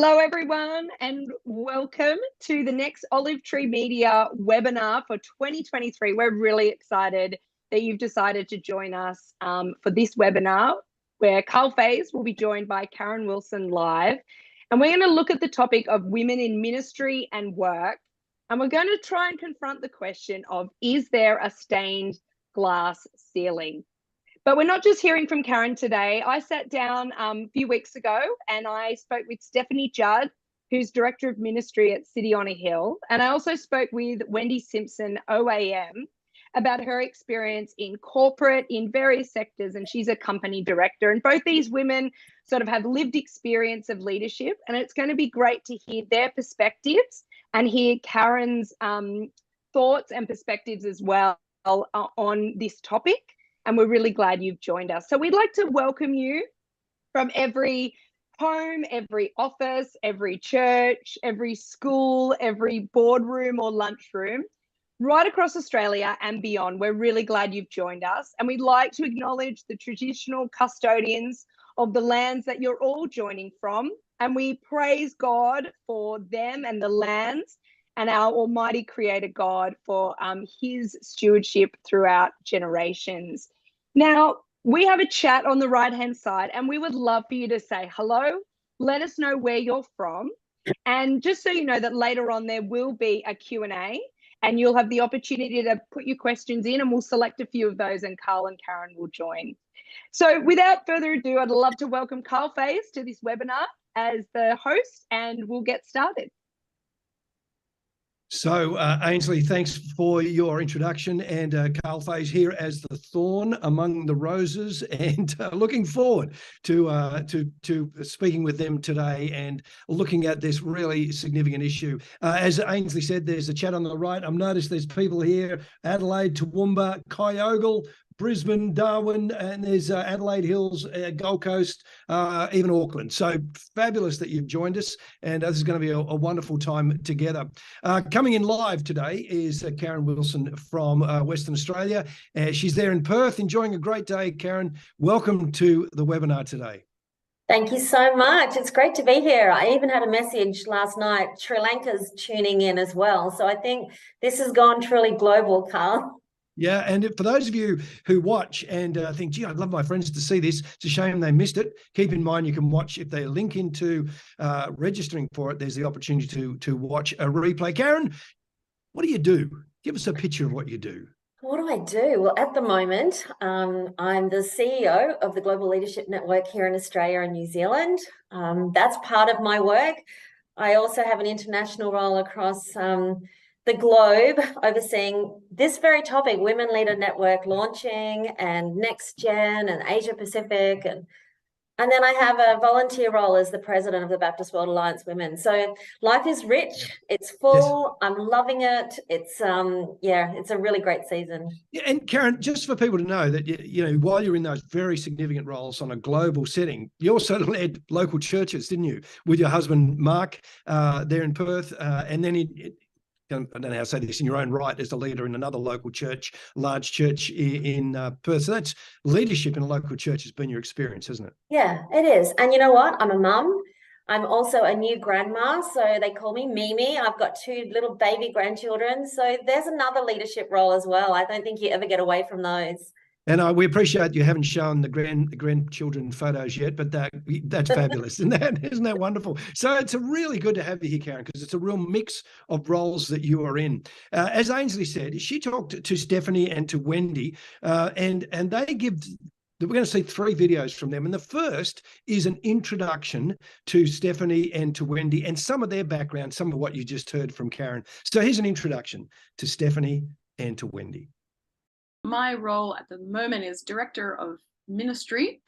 Hello, everyone, and welcome to the next Olive Tree Media webinar for 2023. We're really excited that you've decided to join us for this webinar, where Karl Faase will be joined by Karen Wilson live. And we're going to look at the topic of women in ministry and work. And we're going to try and confront the question of, is there a stained glass ceiling? But we're not just hearing from Karen today. I sat down a few weeks ago and I spoke with Stephanie Judd, who's Director of Ministry at City on a Hill. And I also spoke with Wendy Simpson, OAM, about her experience in corporate, in various sectors, and she's a company director. And both these women sort of have lived experience of leadership, and it's going to be great to hear their perspectives and hear Karen's thoughts and perspectives as well on this topic. And we're really glad you've joined us. So we'd like to welcome you from every home, every office, every church, every school, every boardroom or lunchroom, right across Australia and beyond. We're really glad you've joined us. And we'd like to acknowledge the traditional custodians of the lands that you're all joining from. And we praise God for them and the lands, and our Almighty Creator God for his stewardship throughout generations. Now, we have a chat on the right-hand side, and we would love for you to say hello, let us know where you're from, and just so you know that later on there will be a Q&A, and you'll have the opportunity to put your questions in, and we'll select a few of those, and Karl and Karen will join. So without further ado, I'd love to welcome Karl Faase to this webinar as the host, and we'll get started. So, Ainsley, thanks for your introduction, and Karl Faase here as the thorn among the roses, and looking forward to speaking with them today and looking at this really significant issue. As Ainsley said, there's a chat on the right. I've noticed there's people here: Adelaide, Toowoomba, Kyogle, Brisbane, Darwin, and there's Adelaide Hills, Gold Coast, even Auckland. So fabulous that you've joined us, and this is going to be a wonderful time together. Coming in live today is Karen Wilson from Western Australia. She's there in Perth, enjoying a great day. Karen, welcome to the webinar today. Thank you so much. It's great to be here. I even had a message last night. Sri Lanka's tuning in as well. So I think this has gone truly global, Karl. Yeah, and for those of you who watch and think, gee, I'd love my friends to see this, it's a shame they missed it. Keep in mind you can watch, if they link into registering for it, there's the opportunity to watch a replay. Karen, what do you do? Give us a picture of what you do. What do I do? Well, at the moment, I'm the CEO of the Global Leadership Network here in Australia and New Zealand. That's part of my work. I also have an international role across the globe, overseeing this very topic, Women Leader Network launching, and Next Gen and Asia Pacific. And then I have a volunteer role as the president of the Baptist World Alliance Women. So life is rich, it's full, yes. I'm loving it. It's it's a really great season. Yeah, and Karen, just for people to know that, you know, while you're in those very significant roles on a global setting, you also led local churches, didn't you, with your husband, Mark, there in Perth, and then I don't know how to say this, in your own right as a leader in another local church, large church in Perth. So that's leadership in a local church has been your experience, hasn't it? Yeah, it is. And you know what? I'm a mum. I'm also a new grandma, so they call me Mimi. I've got 2 little baby grandchildren. So there's another leadership role as well. I don't think you ever get away from those. And we appreciate you haven't shown the grandchildren photos yet, but that's fabulous. Isn't that wonderful? So it's really good to have you here, Karen, because it's a real mix of roles that you are in. As Ainsley said, she talked to Stephanie and to Wendy, and they give. We're going to see 3 videos from them. And the first is an introduction to Stephanie and to Wendy and some of their background, some of what you just heard from Karen. So here's an introduction to Stephanie and to Wendy. My role at the moment is Director of Ministry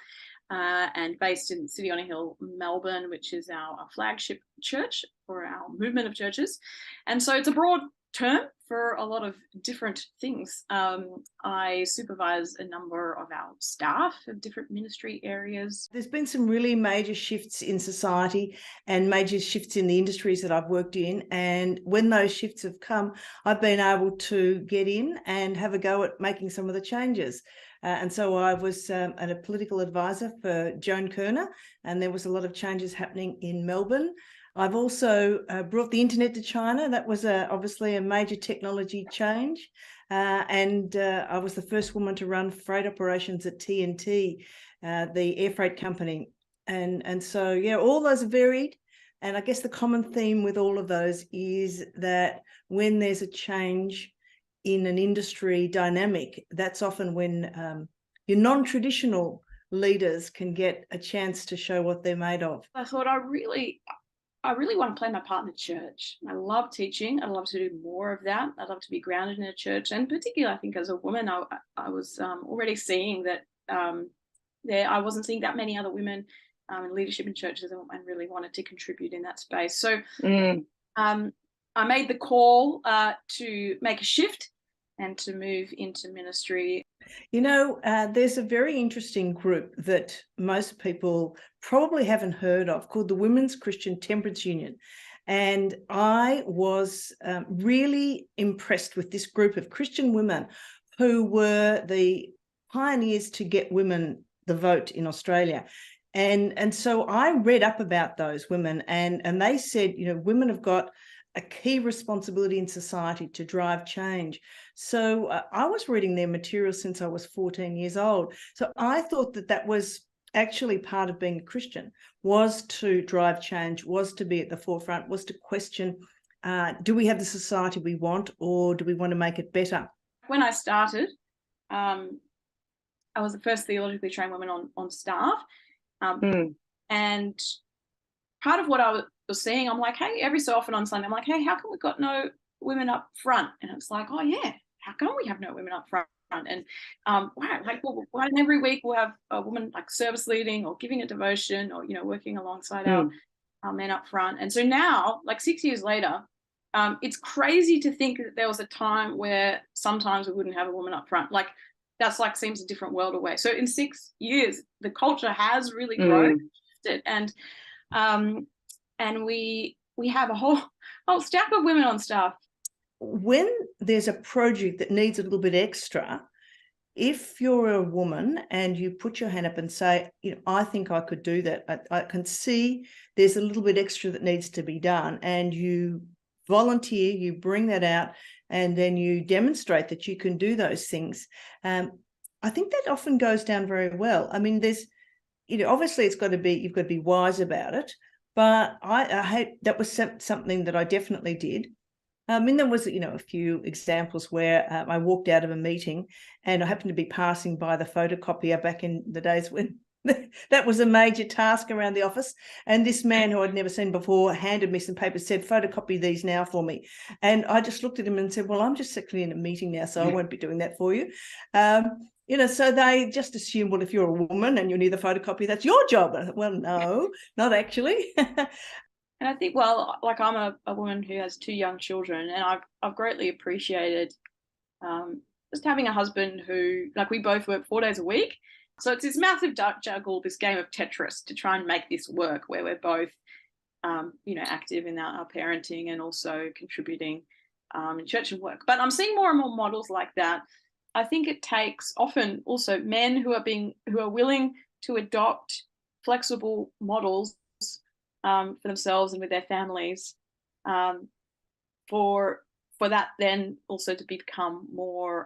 and based in City on a Hill, Melbourne, which is our flagship church for our movement of churches. And so it's a broad term for a lot of different things. I supervise a number of our staff of different ministry areas. There's been some really major shifts in society and major shifts in the industries that I've worked in. And when those shifts have come, I've been able to get in and have a go at making some of the changes. And so I was a political advisor for Joan Kerner, and there was a lot of changes happening in Melbourne. I've also brought the internet to China. That was obviously a major technology change. And I was the first woman to run freight operations at TNT, the air freight company. And so, yeah, all those are varied. And I guess the common theme with all of those is that when there's a change in an industry dynamic, that's often when your non-traditional leaders can get a chance to show what they're made of. I thought I really want to play my part in the church. I love teaching. I'd love to do more of that. I'd love to be grounded in a church. And particularly, I think as a woman, I was already seeing that I wasn't seeing that many other women in leadership in churches, and really wanted to contribute in that space. So I made the call to make a shift and to move into ministry. You know, there's a very interesting group that most people probably haven't heard of called the Women's Christian Temperance Union. And I was really impressed with this group of Christian women who were the pioneers to get women the vote in Australia. And so I read up about those women, and they said, you know, women have got a key responsibility in society to drive change. So I was reading their material since I was 14 years old. So I thought that was actually part of being a Christian, was to drive change, was to be at the forefront, was to question, do we have the society we want, or do we want to make it better? When I started, I was the first theologically trained woman on staff. And part of what I was seeing, I'm like, hey, every so often on Sunday, I'm like, hey, how come we've got no women up front? And it's like, oh yeah, how come we have no women up front? And wow, like, well, why every week we'll have a woman like service leading or giving a devotion or, you know, working alongside our men up front. And so now, like 6 years later, it's crazy to think that there was a time where sometimes we wouldn't have a woman up front. Like, that's like seems a different world away. So in 6 years, the culture has really grown, and we have a whole stack of women on staff. When there's a project that needs a little bit extra, if you're a woman and you put your hand up and say, you know, I think I could do that, I can see there's a little bit extra that needs to be done, and you volunteer, you bring that out, and then you demonstrate that you can do those things. I think that often goes down very well. I mean, there's, you know, obviously you've got to be wise about it, but I that was something that I definitely did. I mean, there was, you know, a few examples where I walked out of a meeting and I happened to be passing by the photocopier back in the days when that was a major task around the office. And this man who I'd never seen before handed me some papers, said, photocopy these now for me. And I just looked at him and said, well, I'm just actually in a meeting now, so I won't be doing that for you. You know, so they just assume, well, if you're a woman and you need the photocopy, that's your job. I thought, well, no, not actually. And I think, well, like I'm a woman who has 2 young children, and I've greatly appreciated just having a husband who, like, we both work 4 days a week. So it's this massive juggle, this game of Tetris to try and make this work, where we're both, you know, active in our parenting and also contributing in church and work. But I'm seeing more and more models like that. I think it takes often also men who are willing to adopt flexible models for themselves and with their families, for that then also to become more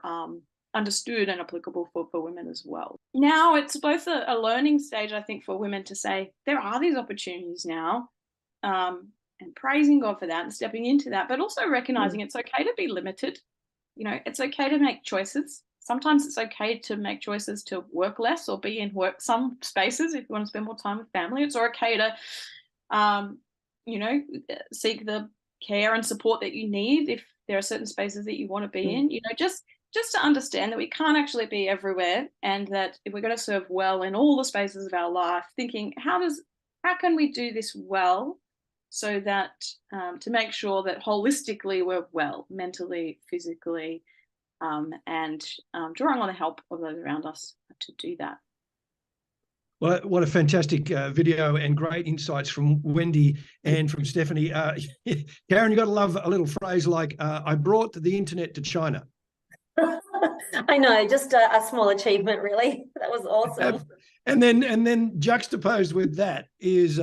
understood and applicable for women as well. Now it's both a learning stage, I think, for women to say there are these opportunities now, and praising God for that and stepping into that, but also recognizing it's okay to be limited. You know, it's okay to make choices. Sometimes it's okay to make choices to work less or be in some spaces if you want to spend more time with family. It's okay to you know, seek the care and support that you need if there are certain spaces that you want to be in. You know, just to understand that we can't actually be everywhere, and that if we're going to serve well in all the spaces of our life, thinking how can we do this well, so that to make sure that holistically we're well, mentally, physically, and drawing on the help of those around us to do that. Well, what a fantastic video, and great insights from Wendy and from Stephanie. Karen, you've got to love a little phrase like, I brought the internet to China. I know, just a small achievement, really. That was awesome. And then juxtaposed with that is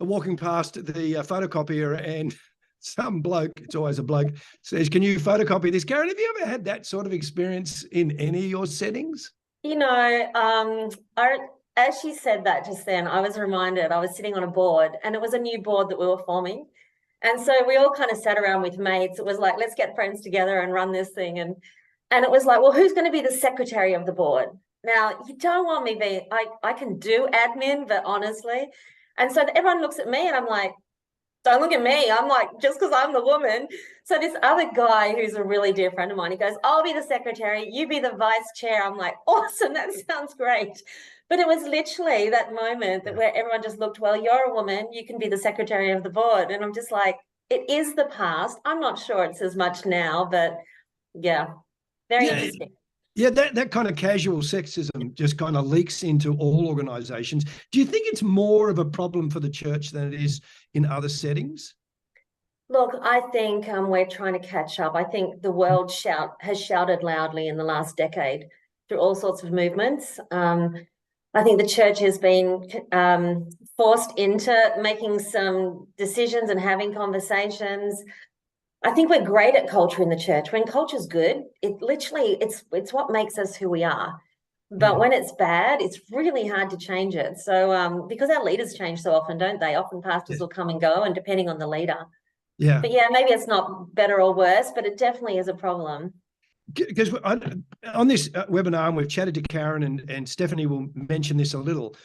walking past the photocopier and some bloke, it's always a bloke, says, "Can you photocopy this?" Karen, have you ever had that sort of experience in any of your settings? You know, as she said that just then, I was reminded I was sitting on a board, and it was a new board that we were forming. And so we all kind of sat around with mates. It was like, let's get friends together and run this thing. And it was like, well, who's going to be the secretary of the board? Now, you don't want me being, I can do admin, but honestly. And so everyone looks at me and I'm like, don't look at me. I'm like, just because I'm the woman. So this other guy who's a really dear friend of mine, he goes, I'll be the secretary, you be the vice chair. I'm like, awesome, that sounds great. But it was literally that moment that where everyone just looked, well, you're a woman, you can be the secretary of the board. And I'm just like, it is the past. I'm not sure it's as much now, but yeah, very interesting. Yeah, that kind of casual sexism just kind of leaks into all organizations. Do you think it's more of a problem for the church than it is in other settings? Look, I think we're trying to catch up. I think the world has shouted loudly in the last decade through all sorts of movements. I think the church has been forced into making some decisions and having conversations. I think we're great at culture in the church. When culture's good, it's what makes us who we are. But when it's bad, it's really hard to change it. So because our leaders change so often, don't they? Often pastors will come and go, and depending on the leader. Yeah. But yeah, maybe it's not better or worse, but it definitely is a problem. Because on this webinar, and we've chatted to Karen, and Stephanie will mention this a little,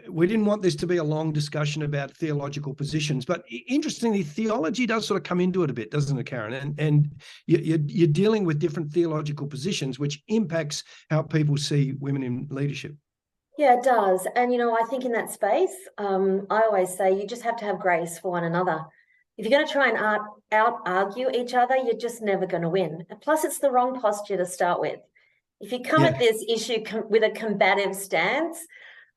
we didn't want this to be a long discussion about theological positions, but interestingly, theology does sort of come into it a bit, doesn't it, Karen? And you're dealing with different theological positions, which impacts how people see women in leadership. Yeah, it does. And, you know, I think in that space, I always say you just have to have grace for one another. If you're going to try and out-argue each other, you're just never going to win. And plus, it's the wrong posture to start with. If you come at this issue with a combative stance,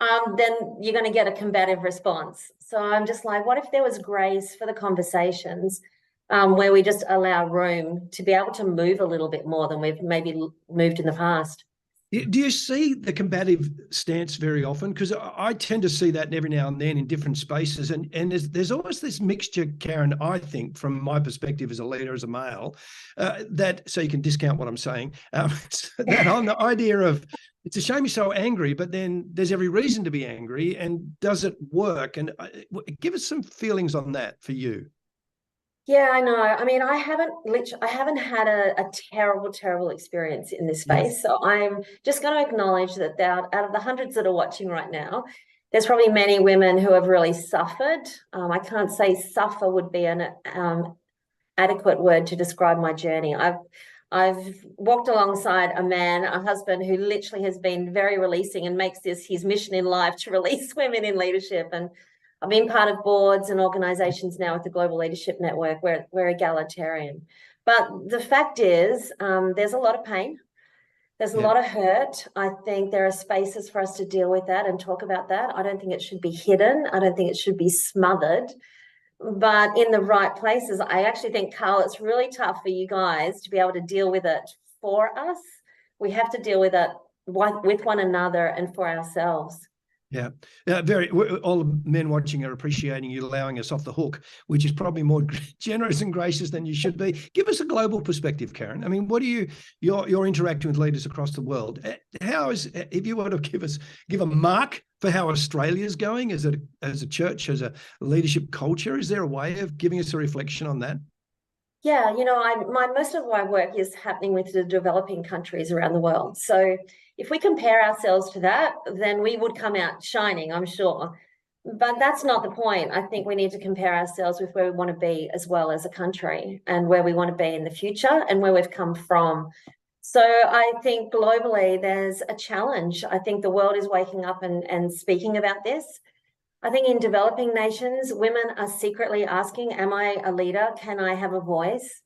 then you're going to get a combative response. So I'm just like, what if there was grace for the conversations where we just allow room to be able to move a little bit more than we've maybe moved in the past? Do you see the combative stance very often? Because I tend to see that every now and then in different spaces. And there's always this mixture, Karen, I think, from my perspective as a leader, as a male, so you can discount what I'm saying, that on the idea of, it's a shame you're so angry, but then there's every reason to be angry. And does it work? And give us some feelings on that for you. Yeah, I know. I mean, I haven't had a terrible experience in this space. Yes. So I'm just going to acknowledge that out of the hundreds that are watching right now, there's probably many women who have really suffered. I can't say suffer would be an adequate word to describe my journey. I've walked alongside a man, a husband, who literally has been very releasing and makes this his mission in life to release women in leadership. And I've been part of boards and organizations now with the Global Leadership Network. We're egalitarian. But the fact is, there's a lot of pain. There's a lot of hurt. I think there are spaces for us to deal with that and talk about that. I don't think it should be hidden. I don't think it should be smothered. But in the right places, I actually think, Karl, it's really tough for you guys to be able to deal with it for us. We have to deal with it with one another and for ourselves. Yeah, all the men watching are appreciating you allowing us off the hook, which is probably more generous and gracious than you should be. Give us a global perspective, Karen. I mean, what do you're interacting with leaders across the world? If you want to give a mark for how Australia's going as a church, as a leadership culture, is there a way of giving us a reflection on that? Yeah, you know, most of my work is happening with the developing countries around the world. So if we compare ourselves to that, then we would come out shining, I'm sure. But that's not the point. I think we need to compare ourselves with where we want to be as well as a country, and where we want to be in the future and where we've come from. So I think globally there's a challenge. I think the world is waking up and speaking about this. I think in developing nations, women are secretly asking, am I a leader? Can I have a voice?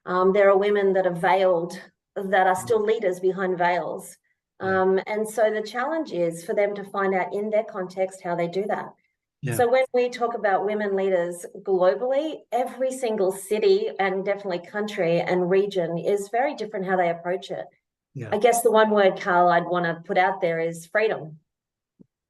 There are women that are veiled, that are still leaders behind veils. And so the challenge is for them to find out in their context how they do that. Yeah. So when we talk about women leaders globally, every single city and definitely country and region is very different how they approach it. Yeah. I guess the one word, Karl, I'd want to put out there is freedom.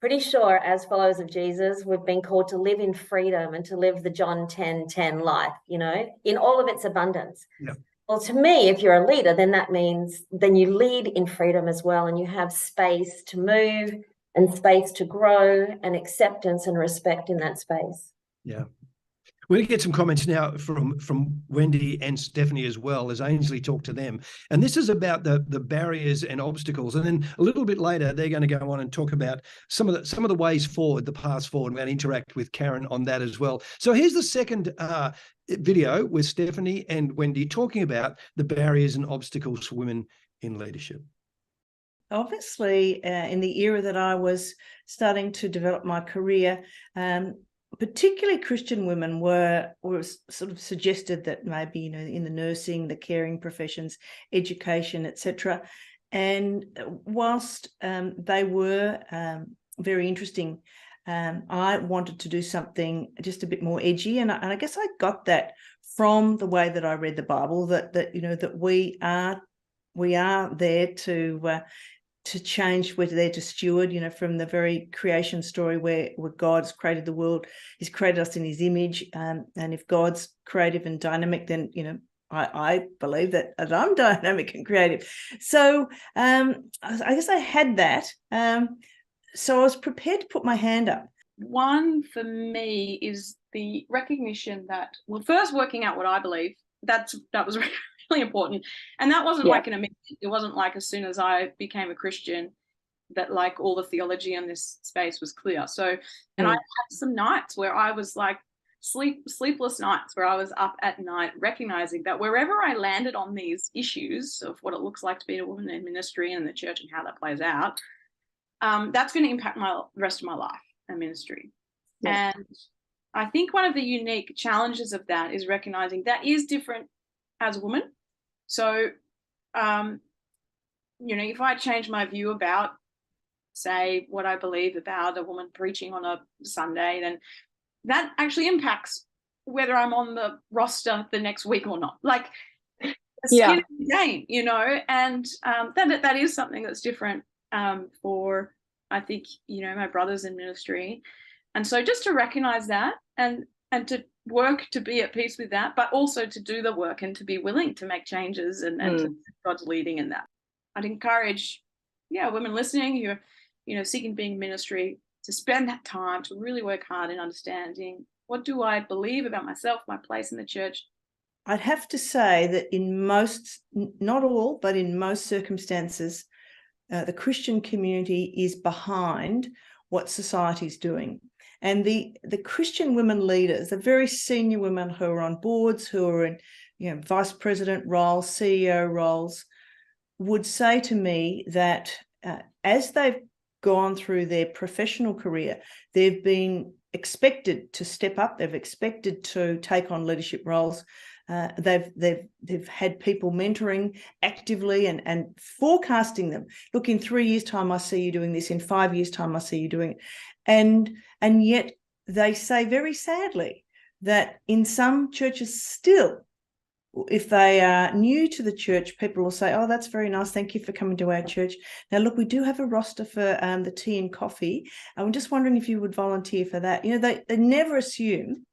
pretty sure as followers of Jesus, we've been called to live in freedom and to live the John 10:10 life, you know, in all of its abundance. Yeah. Well, to me, if you're a leader, then that means then you lead in freedom as well, and you have space to move and space to grow and acceptance and respect in that space. Yeah. We're going to get some comments now from Wendy and Stephanie as well, as Ainsley talked to them. And this is about the barriers and obstacles. And then a little bit later, they're going to go on and talk about some of the ways forward, the paths forward. We're going to interact with Karen on that as well. So here's the second video with Stephanie and Wendy talking about the barriers and obstacles for women in leadership. Obviously, in the era that I was starting to develop my career, particularly Christian women were sort of suggested that maybe, you know, in the nursing, the caring professions, education, etc. And whilst they were very interesting, I wanted to do something just a bit more edgy, and I guess I got that from the way that I read the Bible. That you know, that we are there to change, we're there to steward, you know, from the very creation story where God's created the world, he's created us in his image. And if God's creative and dynamic, then, you know, I believe that I'm dynamic and creative. So I guess I had that. So I was prepared to put my hand up. One for me is the recognition that, well, first working out what I believe, that was really important. And that wasn't like an immediate, it wasn't like as soon as I became a Christian that like all the theology in this space was clear. So, and I had some nights where I was like sleepless nights where I was up at night recognizing that wherever I landed on these issues of what it looks like to be a woman in ministry and the church and how that plays out, that's going to impact the rest of my life and ministry. Yeah. And I think one of the unique challenges of that is recognizing that is different as a woman. So, you know, if I change my view about, say, what I believe about a woman preaching on a Sunday, then that actually impacts whether I'm on the roster the next week or not. Like, skin in the game, you know, and that is something that's different for, I think, you know, my brothers in ministry. And so just to recognize that and to work to be at peace with that, but also to do the work and to be willing to make changes and to God's leading in that. I'd encourage, women listening who are, you know, seeking being ministry to spend that time to really work hard in understanding, what do I believe about myself, my place in the church? I'd have to say that in most, not all, but in most circumstances, the Christian community is behind what society's doing. And the Christian women leaders, the very senior women who are on boards, who are in, you know, vice president roles, CEO roles, would say to me that as they've gone through their professional career, they've been expected to step up. They've expected to take on leadership roles. They've had people mentoring actively and forecasting them. Look, in 3 years' time, I see you doing this. In 5 years' time, I see you doing it. And yet they say very sadly that in some churches still, if they are new to the church, people will say, oh, that's very nice. Thank you for coming to our church. Now, look, we do have a roster for the tea and coffee. I'm just wondering if you would volunteer for that. You know, they never assume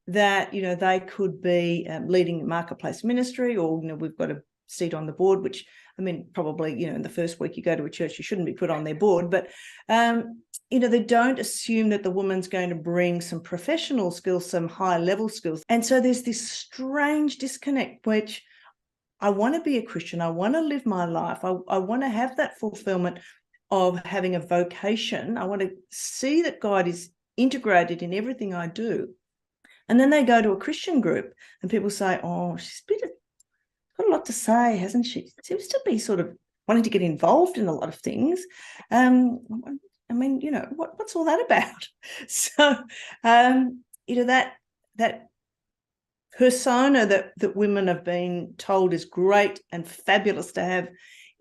that, you know, they could be leading marketplace ministry, or, you know, we've got a seat on the board, which, I mean, probably, you know, in the first week you go to a church, you shouldn't be put on their board. But, you know, they don't assume that the woman's going to bring some professional skills, some high level skills. And so there's this strange disconnect, which I want to be a Christian. I want to live my life. I want to have that fulfillment of having a vocation. I want to see that God is integrated in everything I do. And then they go to a Christian group and people say, oh, she's got a lot to say, hasn't she? Seems to be sort of wanting to get involved in a lot of things. I mean, you know, what's all that about? So, you know, that persona that women have been told is great and fabulous to have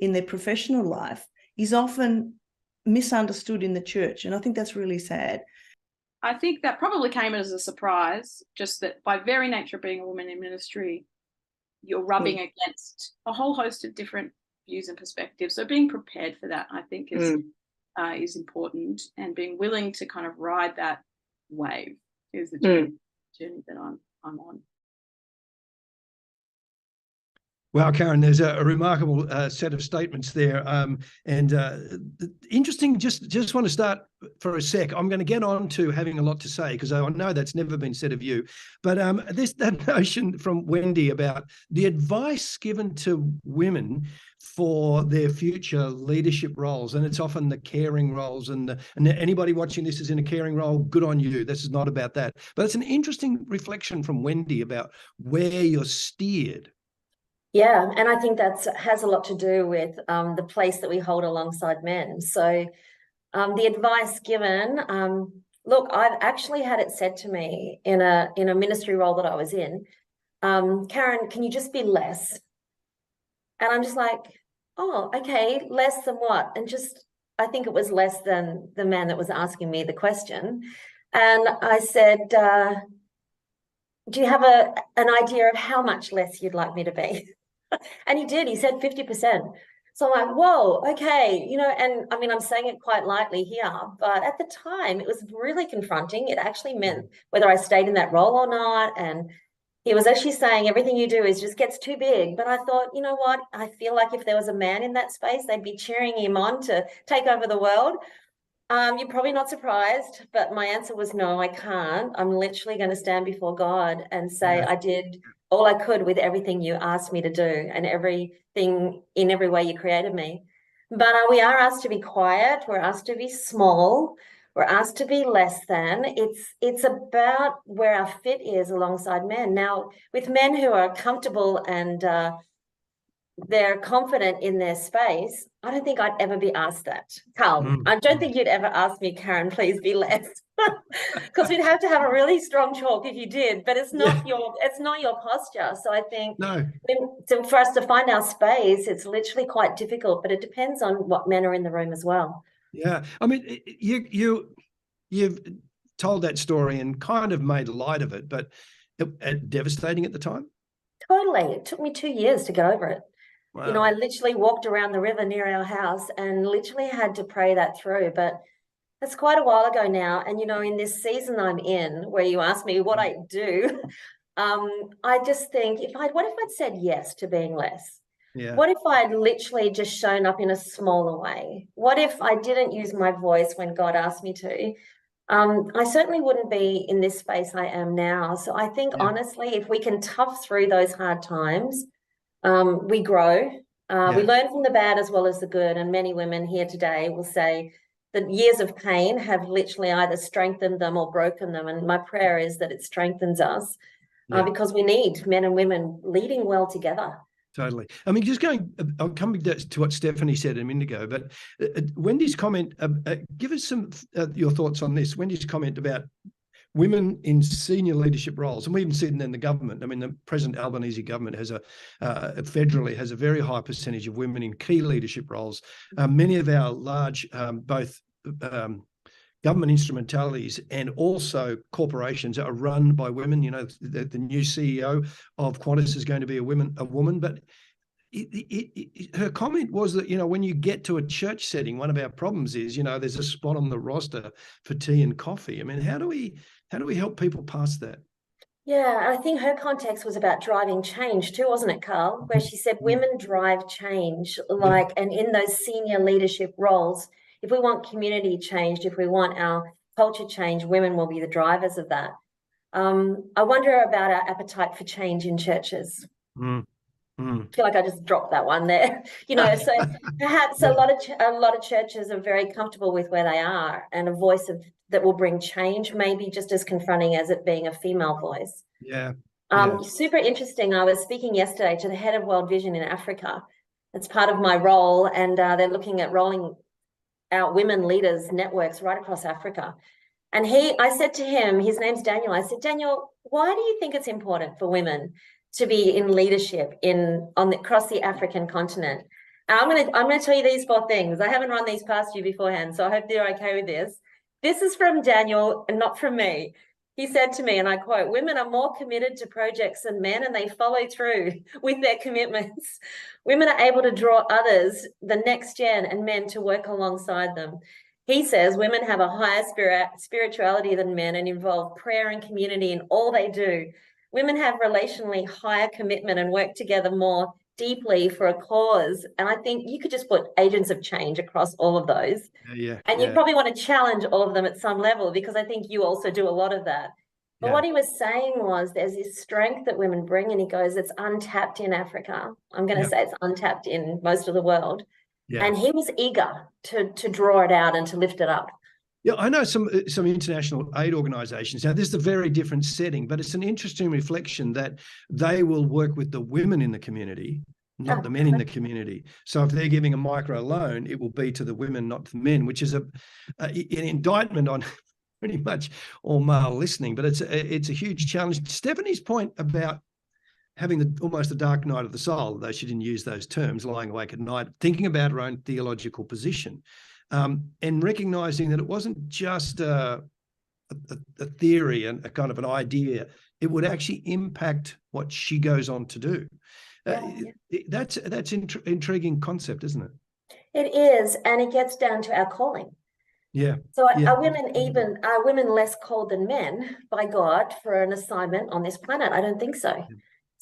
in their professional life is often misunderstood in the church. And I think that's really sad. I think that probably came as a surprise, just that by very nature of being a woman in ministry, you're rubbing against a whole host of different views and perspectives. So being prepared for that, I think, is is important, and being willing to kind of ride that wave is the journey that I'm on. Wow, Karen, there's a remarkable set of statements there, and interesting. Just want to start for a sec. I'm going to get on to having a lot to say because I know that's never been said of you. But that notion from Wendy about the advice given to women for their future leadership roles, and it's often the caring roles, and anybody watching this is in a caring role, good on you. This is not about that, but it's an interesting reflection from Wendy about where you're steered. Yeah, and I think that has a lot to do with the place that we hold alongside men. So the advice given, look, I've actually had it said to me in a ministry role that I was in, Karen, can you just be less? And I'm just like, oh, okay, less than what? And just, I think it was less than the man that was asking me the question. And I said, do you have an idea of how much less you'd like me to be? And he did. He said 50%. So I'm like, whoa, okay. And I mean, I'm saying it quite lightly here, but at the time it was really confronting. It actually meant whether I stayed in that role or not. And he was actually saying everything you do is just gets too big. But I thought, you know what? I feel like if there was a man in that space, they'd be cheering him on to take over the world. You're probably not surprised, but my answer was no, I can't. I'm literally going to stand before God and say I did all I could with everything you asked me to do and everything in every way you created me. But we are asked to be quiet. We're asked to be small. We're asked to be less than. It's about where our fit is alongside men. Now, with men who are comfortable and they're confident in their space, I don't think I'd ever be asked that. Karl, I don't think you'd ever ask me, Karen, please be less. Because we'd have to have a really strong chalk if you did, but it's not your posture. So I think for us to find our space, it's literally quite difficult, but it depends on what men are in the room as well. Yeah. I mean, you've told that story and kind of made light of it, but devastating at the time? Totally. It took me 2 years to get over it. Wow. I literally walked around the river near our house and literally had to pray that through. But that's quite a while ago now. And, in this season I'm in, where you asked me what I do, I just think, what if I'd said yes to being less? Yeah. What if I'd literally just shown up in a smaller way? What if I didn't use my voice when God asked me to? I certainly wouldn't be in this space I am now. So I think, honestly, if we can tough through those hard times, we grow. We learn from the bad as well as the good. And many women here today will say that years of pain have literally either strengthened them or broken them. And my prayer is that it strengthens us because we need men and women leading well together. Totally. I mean, I'm coming to what Stephanie said a minute ago, but Wendy's comment, give us some your thoughts on this. Wendy's comment about women in senior leadership roles, and we even see it in the government. I mean, the present Albanese government has federally has a very high percentage of women in key leadership roles. Many of our large, both government instrumentalities and also corporations are run by women. The new CEO of Qantas is going to be a woman, but her comment was that, when you get to a church setting, one of our problems is, there's a spot on the roster for tea and coffee. I mean, how do we help people past that? Yeah, I think her context was about driving change too, wasn't it, Karl? Where she said women drive change, and in those senior leadership roles, if we want community changed, if we want our culture changed, women will be the drivers of that. I wonder about our appetite for change in churches. I feel like I just dropped that one there. So perhaps a lot of churches are very comfortable with where they are, and a voice that will bring change may be just as confronting as it being a female voice. Super interesting. I was speaking yesterday to the head of World Vision in Africa. It's part of my role, and they're looking at rolling out women leaders networks right across Africa. And I said to him, his name's Daniel. I said, Daniel, why do you think it's important for women to be in leadership across the African continent? And I'm gonna tell you these 4 things. I haven't run these past you beforehand, so I hope you're okay with this. This is from Daniel and not from me. He said to me, and I quote, "Women are more committed to projects than men, and they follow through with their commitments. Women are able to draw others, the next gen, and men to work alongside them." He says women have a higher spirituality than men and involve prayer and community in all they do. Women have relationally higher commitment and work together more deeply for a cause. And I think you could just put agents of change across all of those. And you probably want to challenge all of them at some level, because I think you also do a lot of that. But what he was saying was there's this strength that women bring, and he goes, it's untapped in Africa. I'm going to say it's untapped in most of the world. And he was eager to draw it out and to lift it up. Yeah, I know some international aid organisations. Now, this is a very different setting, but it's an interesting reflection that they will work with the women in the community, not the men in the community. So if they're giving a micro loan, it will be to the women, not to the men, which is an indictment on pretty much all male listening. But it's a huge challenge. Stephanie's point about having almost the dark night of the soul, though she didn't use those terms, lying awake at night, thinking about her own theological position. And recognizing that it wasn't just a theory and a kind of an idea, it would actually impact what she goes on to do. That's intriguing concept, isn't it? It is, and it gets down to our calling. So are women less called than men by God for an assignment on this planet? I don't think so.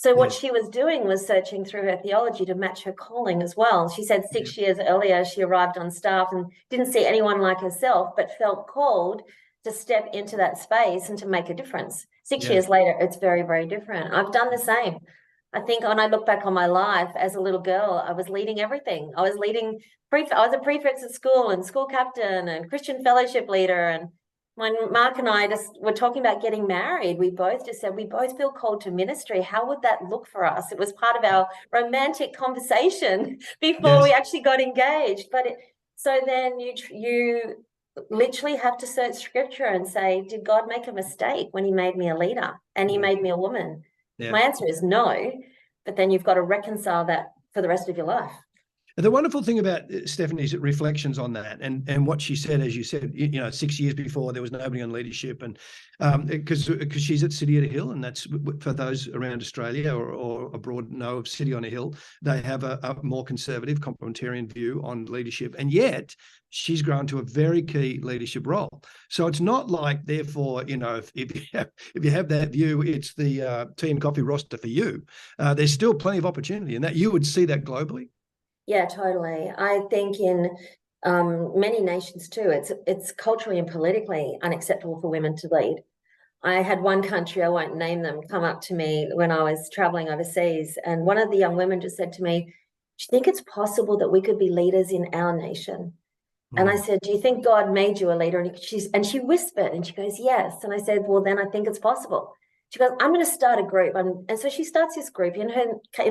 So what she was doing was searching through her theology to match her calling as well. She said 6 years earlier, she arrived on staff and didn't see anyone like herself, but felt called to step into that space and to make a difference. 6 years later, it's very, very different. I've done the same. I think when I look back on my life as a little girl, I was leading everything. I was a prefect at school and school captain and Christian fellowship leader. And when Mark and I just were talking about getting married, we both just said we both feel called to ministry. How would that look for us? It was part of our romantic conversation before we actually got engaged. So then you literally have to search scripture and say, did God make a mistake when he made me a leader and he made me a woman? My answer is no, but then you've got to reconcile that for the rest of your life. The wonderful thing about Stephanie's reflections on that and what she said, as you said, 6 years before there was nobody on leadership, and because she's at City on a Hill, and that's for those around Australia or abroad know of City on a Hill, they have a more conservative complementarian view on leadership, and yet she's grown to a very key leadership role. So it's not like, therefore, if you have that view, it's the tea and coffee roster for you. There's still plenty of opportunity, and that you would see that globally. Yeah, totally. I think in many nations too, it's culturally and politically unacceptable for women to lead. I had one country, I won't name them, come up to me when I was traveling overseas, and one of the young women just said to me, "Do you think it's possible that we could be leaders in our nation?" And I said, "Do you think God made you a leader?" And she whispered and she goes, "Yes." And I said, "Well, then I think it's possible." She goes, "I'm going to start a group." And so she starts this group in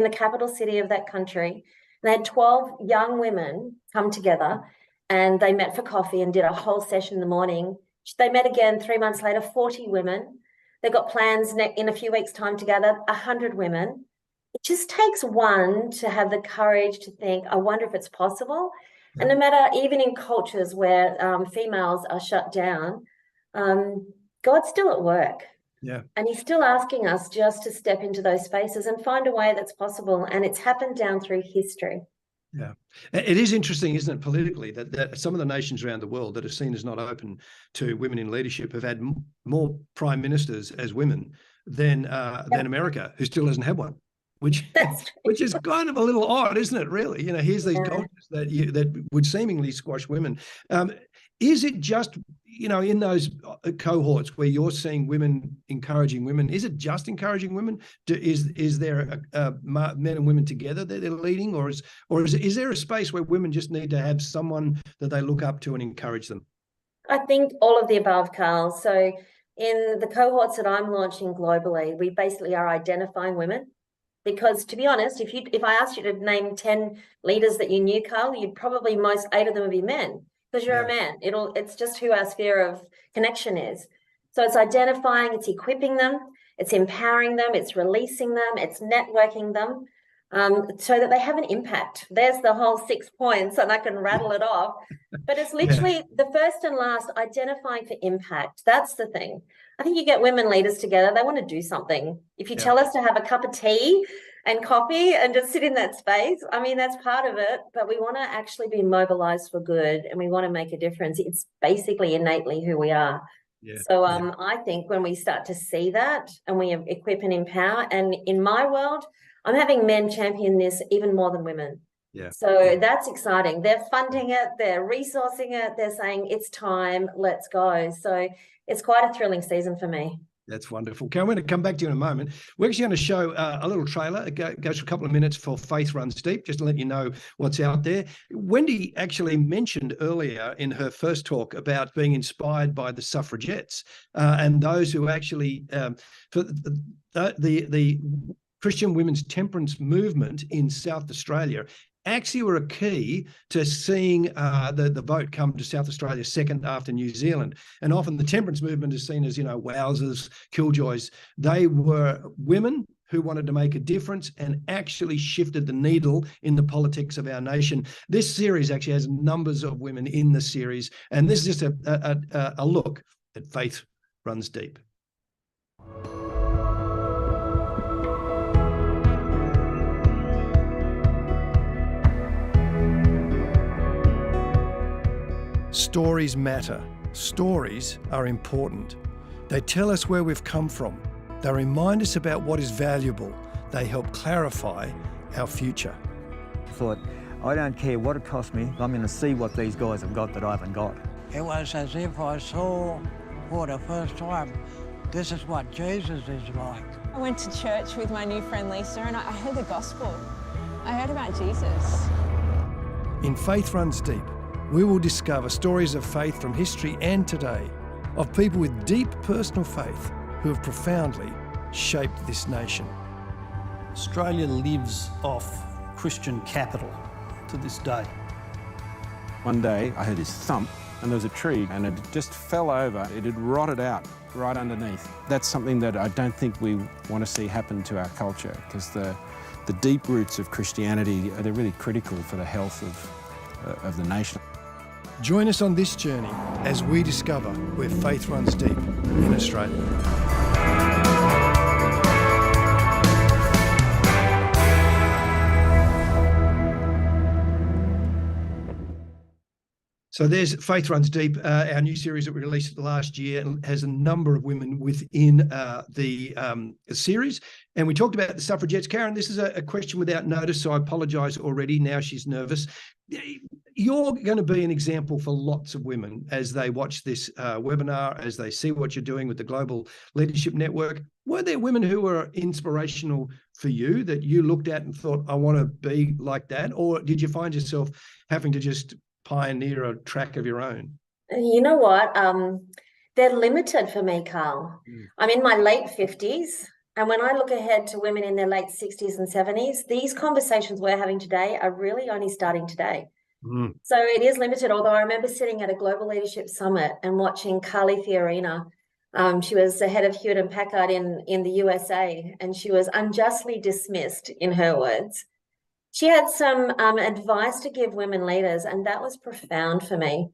the capital city of that country. They had 12 young women come together, and they met for coffee and did a whole session in the morning. They met again 3 months later, 40 women. They got plans in a few weeks' time together, 100 women. It just takes one to have the courage to think, I wonder if it's possible. And no matter, even in cultures where females are shut down, God's still at work. And he's still asking us just to step into those spaces and find a way that's possible. And it's happened down through history. Yeah, it is interesting, isn't it, politically, that some of the nations around the world that are seen as not open to women in leadership have had more prime ministers as women than America, who still doesn't have one, which is kind of a little odd, isn't it, really? Here's these cultures that would seemingly squash women. Is it just, in those cohorts where you're seeing women encouraging women, is it just encouraging women? Is there men and women together that they're leading, or is there a space where women just need to have someone that they look up to and encourage them? I think all of the above, Karl. So in the cohorts that I'm launching globally, we basically are identifying women. Because to be honest, if I asked you to name 10 leaders that you knew, Karl, you'd probably 8 of them would be men. Because you're a man. It's just who our sphere of connection is. So it's identifying, it's equipping them, it's empowering them, it's releasing them, it's networking them. so that they have an impact. There's the whole 6 points, and I can rattle it off. But it's literally the first and last, identifying for impact. That's the thing. I think you get women leaders together, they want to do something. If you tell us to have a cup of tea and coffee and just sit in that space, I mean, that's part of it, but we want to actually be mobilized for good, and we want to make a difference. It's basically innately who we are. So I think when we start to see that and we equip and empower, and in my world, I'm having men champion this even more than women. So that's exciting. They're funding it, they're resourcing it, they're saying it's time, let's go. So it's quite a thrilling season for me. That's wonderful. Okay, I'm going to come back to you in a moment. We're actually going to show a little trailer. It goes for a couple of minutes for Faith Runs Deep, just to let you know what's out there. Wendy actually mentioned earlier in her first talk about being inspired by the suffragettes and those who actually, for the Christian women's temperance movement in South Australia, actually were a key to seeing the vote come to South Australia second after New Zealand. And often the temperance movement is seen as, wowsers, killjoys. They were women who wanted to make a difference and actually shifted the needle in the politics of our nation. This series actually has numbers of women in the series, and this is just a look at Faith Runs Deep. Stories matter. Stories are important. They tell us where we've come from. They remind us about what is valuable. They help clarify our future. I thought, I don't care what it costs me, I'm going to see what these guys have got that I haven't got. It was as if I saw for the first time, this is what Jesus is like. I went to church with my new friend Lisa, and I heard the gospel. I heard about Jesus. In Faith Runs Deep, we will discover stories of faith from history and today, of people with deep personal faith who have profoundly shaped this nation. Australia lives off Christian capital to this day. One day I heard this thump and there was a tree and it just fell over. It had rotted out right underneath. That's something that I don't think we want to see happen to our culture, because the deep roots of Christianity, they're really critical for the health of the nation. Join us on this journey as we discover where faith runs deep in Australia. So there's Faith Runs Deep, our new series that we released last year, and has a number of women within the series. And we talked about the suffragettes. Karen, this is a question without notice, so I apologise already. Now she's nervous. You're going to be an example for lots of women as they watch this webinar, as they see what you're doing with the Global Leadership Network. Were there women who were inspirational for you that you looked at and thought, I want to be like that? Or did you find yourself having to just pioneer a track of your own? You know what? They're limited for me, Karl. I'm in my late 50s. And when I look ahead to women in their late 60s and 70s, these conversations we're having today are really only starting today. So it is limited, although I remember sitting at a Global Leadership Summit and watching Carly Fiorina. She was the head of Hewlett Packard in the USA, and she was unjustly dismissed, in her words. She had some advice to give women leaders, and that was profound for me.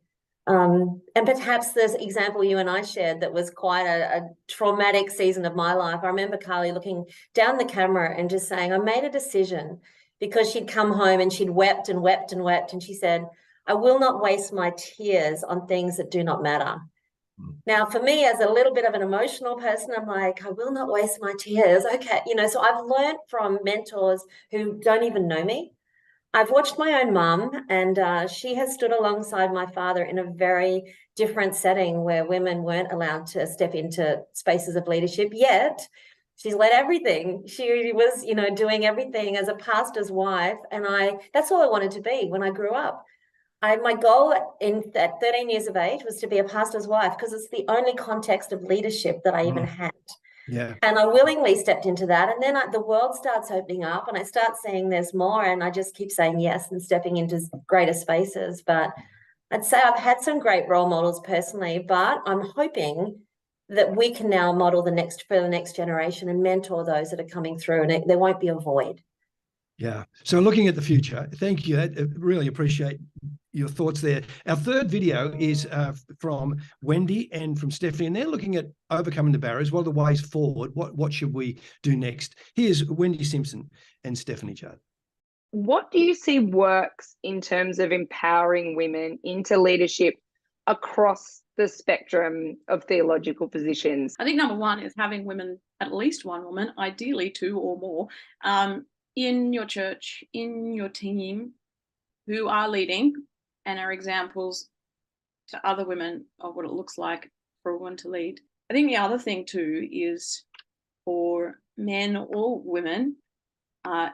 And perhaps this example you and I shared that was quite a traumatic season of my life. I remember Carly looking down the camera and just saying, I made a decision, because she'd come home and she'd wept and wept and wept. And she said, I will not waste my tears on things that do not matter. Now, for me, as a little bit of an emotional person, I'm like, I will not waste my tears. Okay. So I've learned from mentors who don't even know me. I've watched my own mum, and she has stood alongside my father in a very different setting where women weren't allowed to step into spaces of leadership, yet she's led everything. She was, doing everything as a pastor's wife. And that's all I wanted to be when I grew up. My goal at 13 years of age was to be a pastor's wife, because it's the only context of leadership that I even had. Yeah. And I willingly stepped into that. And then the world starts opening up and I start seeing there's more, and I just keep saying yes and stepping into greater spaces. But I'd say I've had some great role models personally, but I'm hoping that we can now model for the next generation and mentor those that are coming through, and there won't be a void. Yeah. So looking at the future, thank you. I really appreciate your thoughts there. Our third video is from Wendy and from Stephanie, and they're looking at overcoming the barriers. What are the ways forward? What should we do next? Here's Wendy Simpson and Stephanie Judd. What do you see works in terms of empowering women into leadership across the spectrum of theological positions? I think number one is having women, at least one woman, ideally two or more, in your church, in your team, who are leading and are examples to other women of what it looks like for a woman to lead. I think the other thing too is for men or women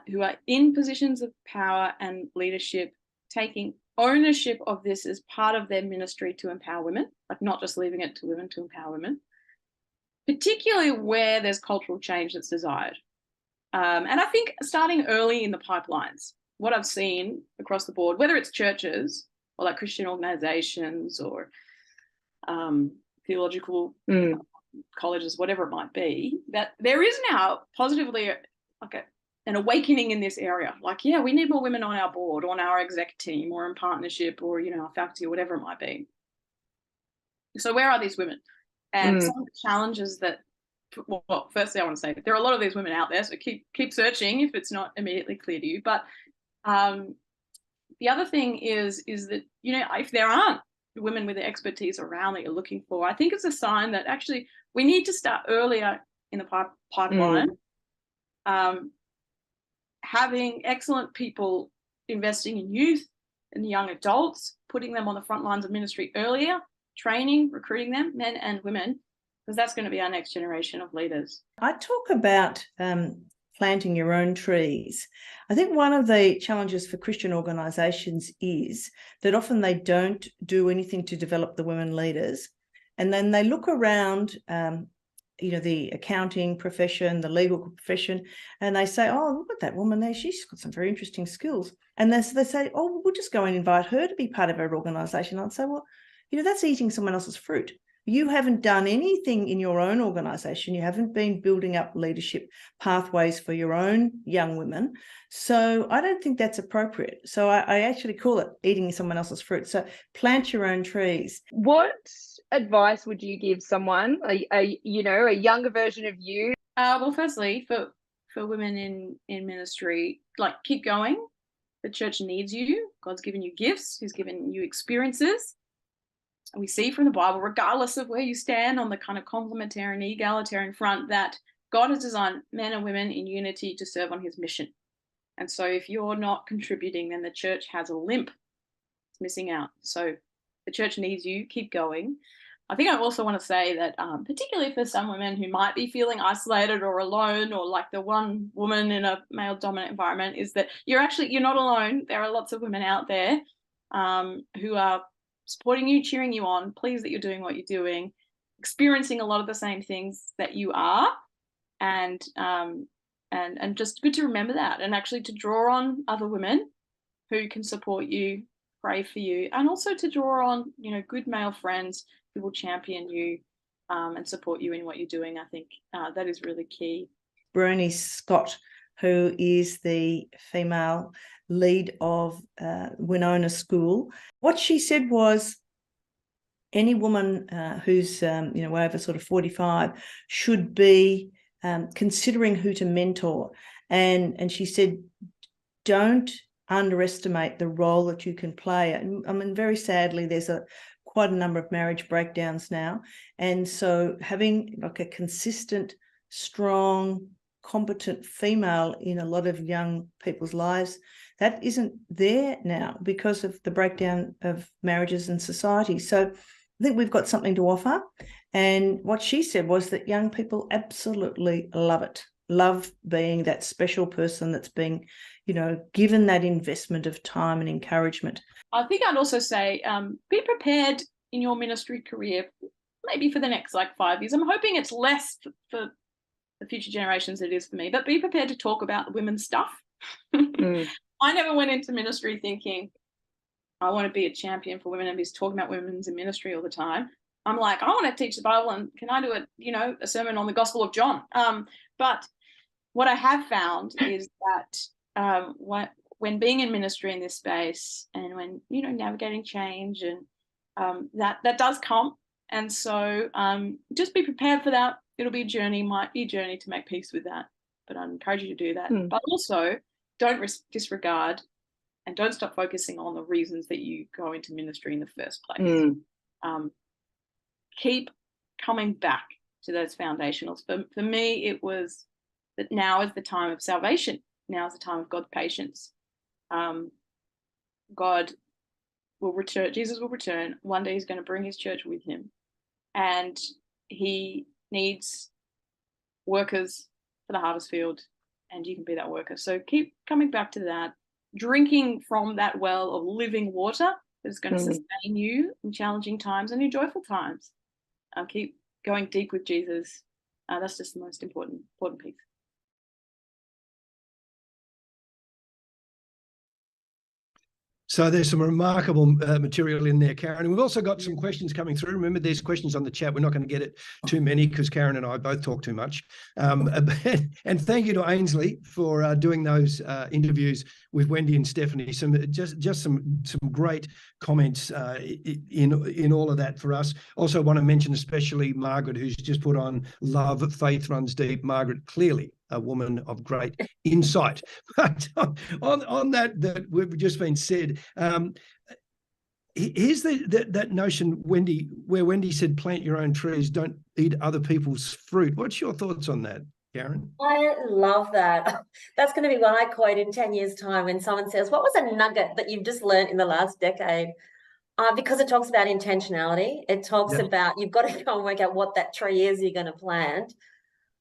who are in positions of power and leadership, taking ownership of this as part of their ministry to empower women, like not just leaving it to women to empower women, particularly where there's cultural change that's desired. And I think starting early in the pipelines, what I've seen across the board, whether it's churches or like Christian organizations or theological colleges, whatever it might be, that there is now positively an awakening in this area. Like, yeah, we need more women on our board, on our exec team, or in partnership, or, you know, our faculty, or whatever it might be. So where are these women? And some of the challenges that, well, firstly, I want to say that there are a lot of these women out there, so keep searching if it's not immediately clear to you. But the other thing is that, you know, if there aren't women with the expertise around that you're looking for, I think it's a sign that actually we need to start earlier in the pipeline. Having excellent people investing in youth and young adults, putting them on the front lines of ministry earlier, training, recruiting them, men and women, because that's going to be our next generation of leaders. I talk about planting your own trees. I think one of the challenges for Christian organisations is that often they don't do anything to develop the women leaders, and then they look around you know, the accounting profession, the legal profession, and they say, oh, look at that woman there, she's got some very interesting skills. And they say, oh, we'll just go and invite her to be part of our organisation. I'd say, well, you know, that's eating someone else's fruit. You haven't done anything in your own organisation. You haven't been building up leadership pathways for your own young women. So I don't think that's appropriate. So I actually call it eating someone else's fruit. So plant your own trees. What advice would you give someone, a younger version of you? Well, firstly, for women in ministry, like, keep going. The church needs you. God's given you gifts. He's given you experiences. And we see from the Bible, regardless of where you stand on the kind of complementarian, egalitarian front, that God has designed men and women in unity to serve on his mission. And so if you're not contributing, then the church has a limp. It's missing out. So the church needs you. Keep going. I think I also want to say that particularly for some women who might be feeling isolated or alone, or like the one woman in a male-dominant environment, is that you're not alone. There are lots of women out there who are supporting you, cheering you on, pleased that you're doing what you're doing, experiencing a lot of the same things that you are, and just good to remember that, and actually to draw on other women who can support you, pray for you, and also to draw on, you know, good male friends who will champion you and support you in what you're doing. I think that is really key. Bernie Scott, who is the female lead of Winona School, what she said was any woman who's over sort of 45 should be considering who to mentor, and she said, don't underestimate the role that you can play. And I mean, very sadly, there's quite a number of marriage breakdowns now, and so having like a consistent, strong, competent female in a lot of young people's lives, that isn't there now because of the breakdown of marriages and society. So I think we've got something to offer. And what she said was that young people absolutely love it, love being that special person that's being, given that investment of time and encouragement. I think I'd also say be prepared in your ministry career, maybe for the next 5 years. I'm hoping it's less for the future generations than it is for me, but be prepared to talk about the women's stuff. I never went into ministry thinking I want to be a champion for women and be talking about women's in ministry all the time. I'm like, I want to teach the Bible, and can I do a sermon on the Gospel of John? But what I have found is that when being in ministry in this space, and when, you know, navigating change, and that does come. And so just be prepared for that. It'll be a journey, might be a journey to make peace with that. But I encourage you to do that. But also don't disregard and don't stop focusing on the reasons that you go into ministry in the first place. Keep coming back to those foundationals. For me, it was that now is the time of salvation. Now is the time of God's patience. God will return. Jesus will return. One day he's going to bring his church with him. And he needs workers for the harvest field, and you can be that worker. So keep coming back to that, drinking from that well of living water that's going to sustain you in challenging times and in joyful times. Keep going deep with Jesus. That's just the most important piece. So there's some remarkable material in there, Karen. And we've also got some questions coming through. Remember, there's questions on the chat. We're not going to get it too many because Karen and I both talk too much. And thank you to Ainsley for doing those interviews with Wendy and Stephanie. Just some great comments in all of that for us. Also want to mention especially Margaret, who's just put on love, faith runs deep. Margaret, clearly a woman of great insight. But on that we've just been said, here's that notion, Wendy, where Wendy said, plant your own trees, don't eat other people's fruit. What's your thoughts on that, Karen? I love that. That's going to be what I quote in 10 years' time when someone says, what was a nugget that you've just learned in the last decade? Because it talks about intentionality. It talks about you've got to go and work out what that tree is you're going to plant.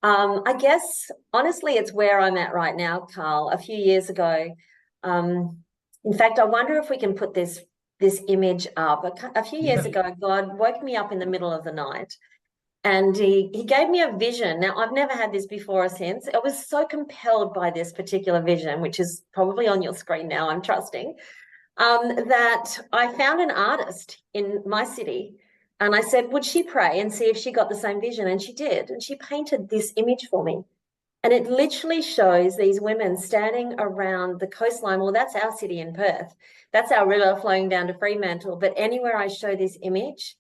I guess, honestly, it's where I'm at right now, Karl. A few years ago, in fact, I wonder if we can put this image up. A few years ago, God woke me up in the middle of the night, and he gave me a vision. Now, I've never had this before or since. I was so compelled by this particular vision, which is probably on your screen now, I'm trusting, that I found an artist in my city. And I said, would she pray and see if she got the same vision? And she did. And she painted this image for me. And it literally shows these women standing around the coastline. Well, that's our city in Perth. That's our river flowing down to Fremantle. But anywhere I show this image,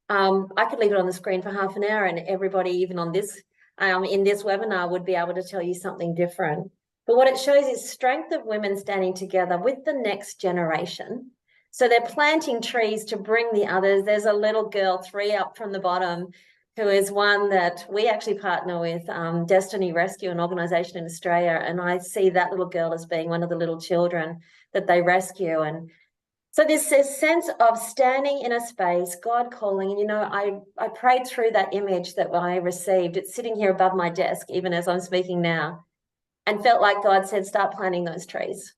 I could leave it on the screen for half an hour, and everybody, even on this, in this webinar, would be able to tell you something different. But what it shows is strength of women standing together with the next generation. So they're planting trees to bring the others. There's a little girl, 3 up from the bottom, who is one that we actually partner with, Destiny Rescue, an organisation in Australia. And I see that little girl as being one of the little children that they rescue. And so there's this sense of standing in a space, God calling. And, you know, I prayed through that image that I received. It's sitting here above my desk, even as I'm speaking now, and felt like God said, start planting those trees.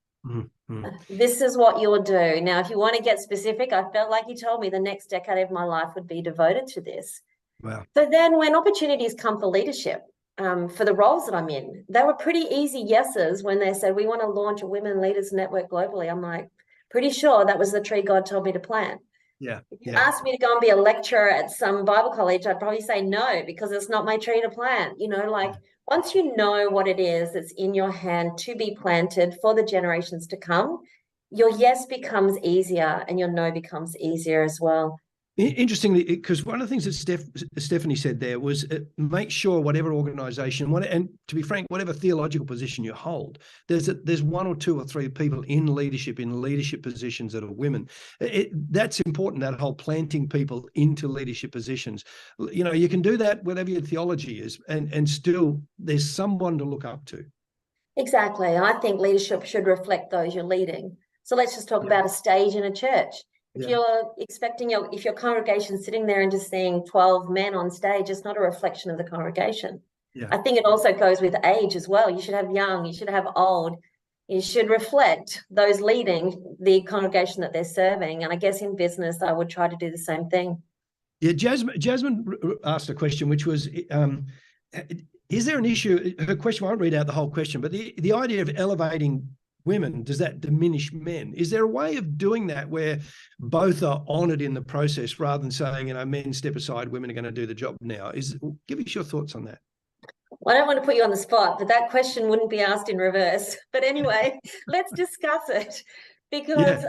This is what you'll do. Now, if you want to get specific, I felt like he told me the next decade of my life would be devoted to this. Wow. So then when opportunities come for leadership, for the roles that I'm in, they were pretty easy yeses when they said, we want to launch a women leaders network globally. I'm like, pretty sure that was the tree God told me to plant. Yeah. If you asked me to go and be a lecturer at some Bible college, I'd probably say no, because it's not my tree to plant. You know, like once you know what it is that's in your hand to be planted for the generations to come, your yes becomes easier and your no becomes easier as well. Interestingly, because one of the things that Stephanie said there was make sure whatever organisation, and to be frank, whatever theological position you hold, there's 1 or 2 or 3 people in leadership positions that are women. That's important, that whole planting people into leadership positions. You know, you can do that whatever your theology is, and still there's someone to look up to. Exactly. I think leadership should reflect those you're leading. So let's just talk about a stage in a church. If you're expecting if your congregation's sitting there and just seeing 12 men on stage, it's not a reflection of the congregation. I think it also goes with age as well. You should have young, you should have old. You should reflect those leading the congregation that they're serving. And I guess in business, I would try to do the same thing. Yeah, Jasmine asked a question, which was, is there an issue? Her question, I won't read out the whole question, but the idea of elevating women, does that diminish men? Is there a way of doing that where both are honoured in the process rather than saying, you know, men step aside, women are going to do the job now? Give us your thoughts on that. Well, I don't want to put you on the spot, but that question wouldn't be asked in reverse. But anyway, let's discuss it, because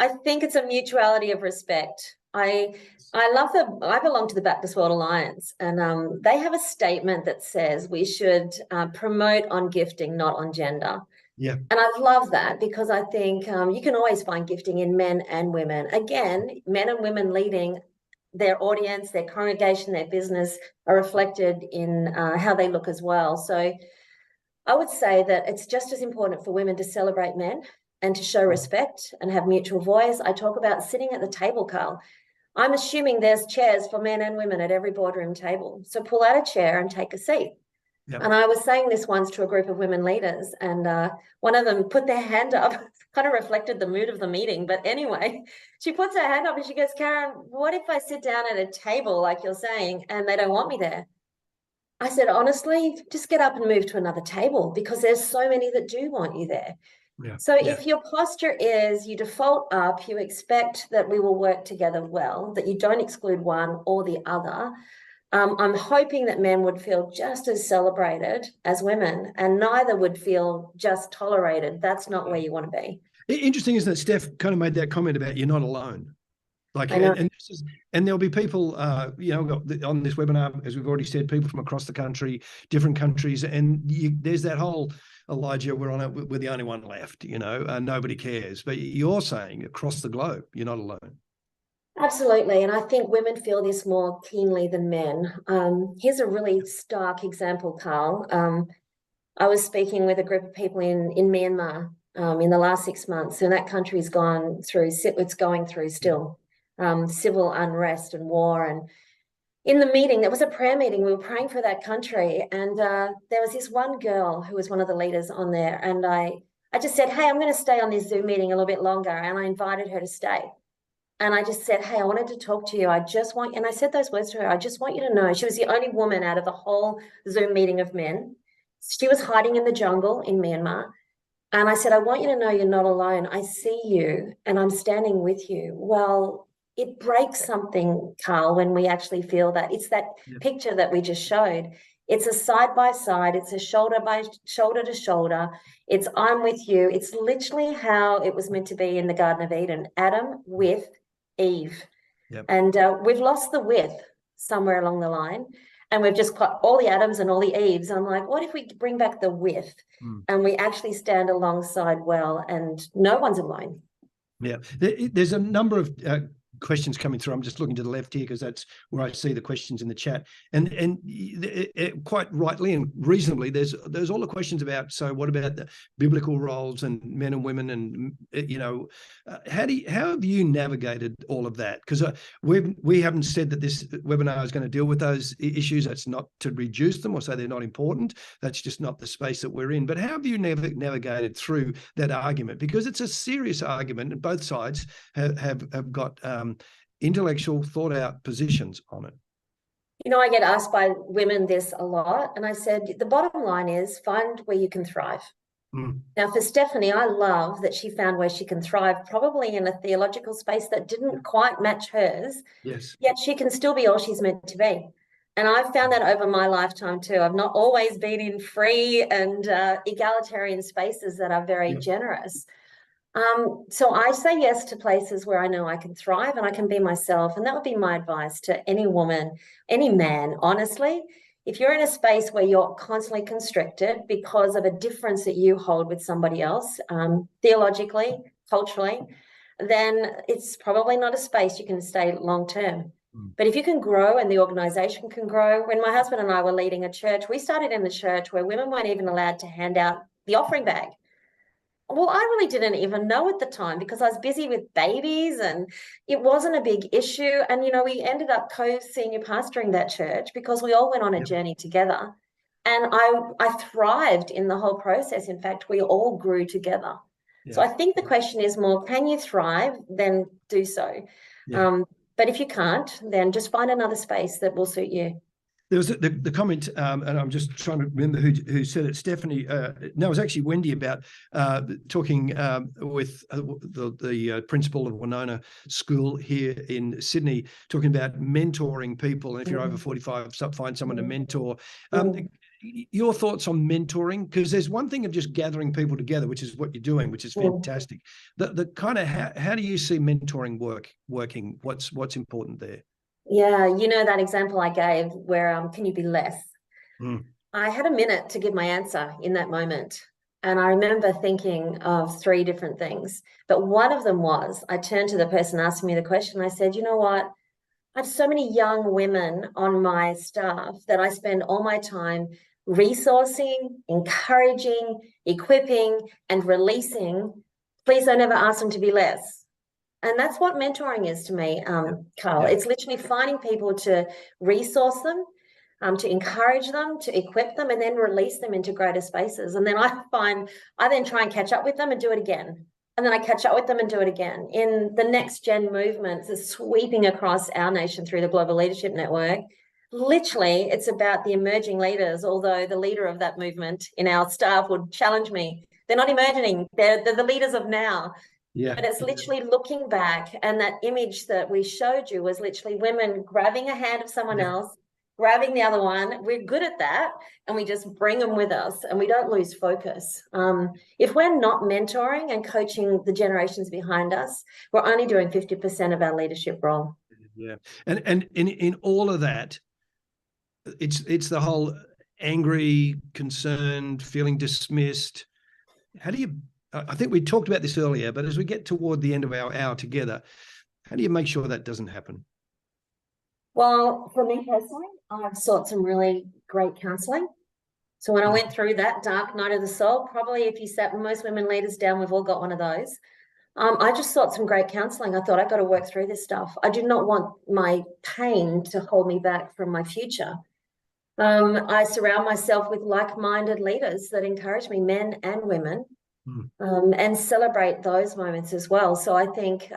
I think it's a mutuality of respect. I belong to the Baptist World Alliance, and they have a statement that says we should promote on gifting, not on gender. Yeah. And I love that, because I think you can always find gifting in men and women. Again, men and women leading their audience, their congregation, their business are reflected in how they look as well. So I would say that it's just as important for women to celebrate men and to show respect and have mutual voice. I talk about sitting at the table, Karl. I'm assuming there's chairs for men and women at every boardroom table. So pull out a chair and take a seat. Yep. And I was saying this once to a group of women leaders, and one of them put their hand up, kind of reflected the mood of the meeting. But anyway, she puts her hand up and she goes, Karen, what if I sit down at a table, like you're saying, and they don't want me there? I said, honestly, just get up and move to another table, because there's so many that do want you there. Yeah. So if your posture is you default up, you expect that we will work together well, that you don't exclude one or the other, I'm hoping that men would feel just as celebrated as women, and neither would feel just tolerated. That's not where you want to be. Interesting, isn't it? Steph kind of made that comment about you're not alone. Like, and there'll be people, you know, on this webinar, as we've already said, people from across the country, different countries, and there's that whole Elijah, we're the only one left, you know, nobody cares. But you're saying across the globe, you're not alone. Absolutely. And I think women feel this more keenly than men. Here's a really stark example, Karl. I was speaking with a group of people in Myanmar in the last 6 months, and that country's gone through, it's going through still civil unrest and war. And in the meeting, there was a prayer meeting, we were praying for that country, and there was this one girl who was one of the leaders on there, and I just said, hey, I'm going to stay on this Zoom meeting a little bit longer, and I invited her to stay. And I just said, hey, I wanted to talk to you. And I said those words to her, I just want you to know, she was the only woman out of the whole Zoom meeting of men. She was hiding in the jungle in Myanmar. And I said, I want you to know you're not alone. I see you and I'm standing with you. Well, it breaks something, Karl, when we actually feel that. It's that picture that we just showed. It's a side by side. It's a shoulder by shoulder to shoulder. It's I'm with you. It's literally how it was meant to be in the Garden of Eden, Adam with Eve. Yep. And we've lost the with somewhere along the line, and we've just got all the Adams and all the Eves. I'm like, what if we bring back the with and we actually stand alongside well, and no one's alone? Yeah, there's a number of questions coming through. I'm just looking to the left here because that's where I see the questions in the chat, and quite rightly and reasonably, there's all the questions about, so what about the biblical roles and men and women, and you know, how have you navigated all of that? Because we haven't said that this webinar is going to deal with those issues. That's not to reduce them or say they're not important. That's just not the space that we're in. But how have you navigated through that argument? Because it's a serious argument, and both sides have got intellectual, thought out positions on it. You know, I get asked by women this a lot, and I said, the bottom line is find where you can thrive. Now, for Stephanie, I love that she found where she can thrive, probably in a theological space that didn't quite match hers. Yes. Yet she can still be all she's meant to be. And I've found that over my lifetime too. I've not always been in free and egalitarian spaces that are very generous. So I say yes to places where I know I can thrive and I can be myself. And that would be my advice to any woman, any man, honestly. If you're in a space where you're constantly constricted because of a difference that you hold with somebody else, theologically, culturally, then it's probably not a space you can stay long term. But if you can grow and the organization can grow, when my husband and I were leading a church, we started in a church where women weren't even allowed to hand out the offering bag. Well, I really didn't even know at the time because I was busy with babies and it wasn't a big issue. And, you know, we ended up co-senior pastoring that church because we all went on a journey together. And I thrived in the whole process. In fact, we all grew together. Yeah. So I think the question is more, can you thrive? Then do so. Yeah. But if you can't, then just find another space that will suit you. There was the comment, and I'm just trying to remember who said it. Stephanie, no, it was actually Wendy, about talking with the principal of Winona School here in Sydney, talking about mentoring people. And if you're over 45, find someone to mentor. your thoughts on mentoring, because there's one thing of just gathering people together, which is what you're doing, which is fantastic. The kind of how do you see mentoring working? What's important there? Yeah, that example I gave where can you be less? I had a minute to give my answer in that moment. And I remember thinking of 3 different things. But one of them was, I turned to the person asking me the question. I said, you know what? I have so many young women on my staff that I spend all my time resourcing, encouraging, equipping, and releasing. Please don't ever ask them to be less. And that's what mentoring is to me, Karl. It's literally finding people to resource them, to encourage them, to equip them, and then release them into greater spaces. And then I then try and catch up with them and do it again. And then I catch up with them and do it again. In the next gen movement that's sweeping across our nation through the Global Leadership Network, literally it's about the emerging leaders, although the leader of that movement in our staff would challenge me. They're not emerging, they're the leaders of now. Yeah. But it's literally looking back, and that image that we showed you was literally women grabbing a hand of someone else, grabbing the other one. We're good at that, and we just bring them with us, and we don't lose focus. If we're not mentoring and coaching the generations behind us, we're only doing 50% of our leadership role. Yeah, and in all of that, it's the whole angry, concerned, feeling dismissed. How do you? I think we talked about this earlier, but as we get toward the end of our hour together, how do you make sure that doesn't happen? Well, for me personally, I've sought some really great counselling. So when I went through that dark night of the soul, probably if you sat most women leaders down, we've all got one of those. I just sought some great counselling. I thought, I've got to work through this stuff. I do not want my pain to hold me back from my future. I surround myself with like-minded leaders that encourage me, men and women, and celebrate those moments as well. So I think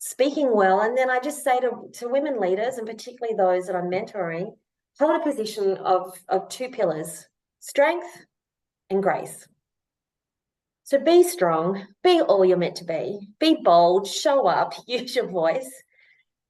speaking well, and then I just say to women leaders, and particularly those that I'm mentoring, hold a position of 2 pillars, strength and grace. So be strong, be all you're meant to be bold, show up, use your voice,